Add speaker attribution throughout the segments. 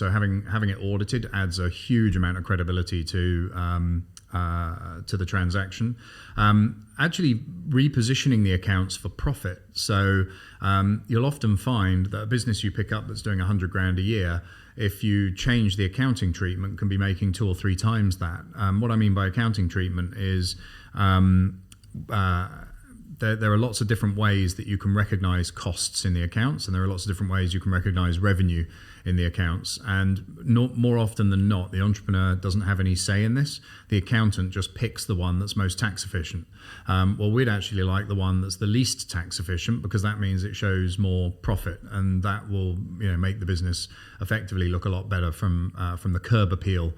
Speaker 1: So having it audited adds a huge amount of credibility to the transaction. Actually repositioning the accounts for profit. So you'll often find that a business you pick up that's doing 100 grand a year, if you change the accounting treatment, can be making 2 or 3 times that. What I mean by accounting treatment is there are lots of different ways that you can recognize costs in the accounts, and there are lots of different ways you can recognize revenue in the accounts. And more often than not, the entrepreneur doesn't have any say in this. The accountant just picks the one that's most tax efficient. Well, we'd actually like the one that's the least tax efficient, because that means it shows more profit, and that will make the business effectively look a lot better from the curb appeal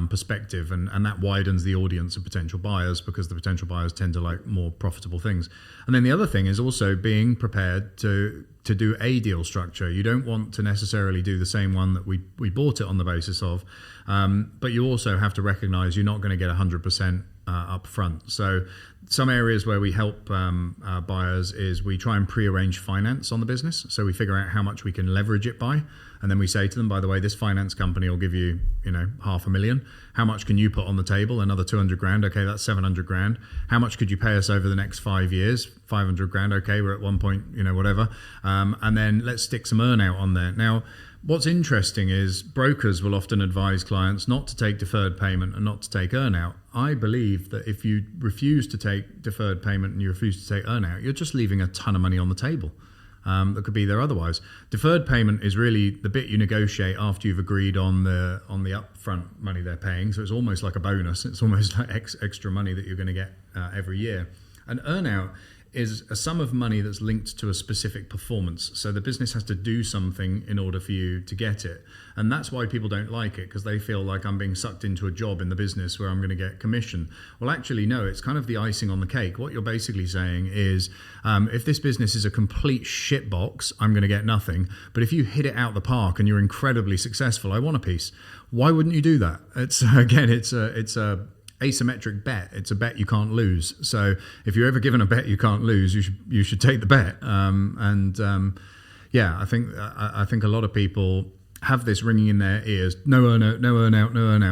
Speaker 1: perspective, and that widens the audience of potential buyers, because the potential buyers tend to like more profitable things. And then the other thing is also being prepared to do a deal structure. You don't want to necessarily do the same one that we bought it on the basis of, but you also have to recognize you're not going to get 100% up front. So some areas where we help buyers is we try and pre-arrange finance on the business. So we figure out how much we can leverage it by, and then we say to them, by the way, this finance company will give you, $500,000. How much can you put on the table? Another 200 grand. Okay, that's 700 grand. How much could you pay us over the next 5 years? 500 grand. Okay, we're at one point, whatever. And then let's stick some earn-out on there. Now, what's interesting is brokers will often advise clients not to take deferred payment and not to take earn-out. I believe that if you refuse to take deferred payment and you refuse to take earn-out, you're just leaving a ton of money on the table that could be there otherwise. Deferred payment is really the bit you negotiate after you've agreed on the upfront money they're paying. So it's almost like a bonus. It's almost like extra money that you're going to get every year. And earn-out is a sum of money that's linked to a specific performance. So the business has to do something in order for you to get it. And that's why people don't like it, because they feel like I'm being sucked into a job in the business where I'm going to get commission. Well, actually, no, it's kind of the icing on the cake. What you're basically saying is, if this business is a complete shitbox, I'm going to get nothing. But if you hit it out the park and you're incredibly successful, I want a piece. Why wouldn't you do that? It's a asymmetric bet. It's a bet you can't lose. So if you're ever given a bet you can't lose, you should take the bet. I think a lot of people have this ringing in their ears: no earn out, no earn out, no earn out.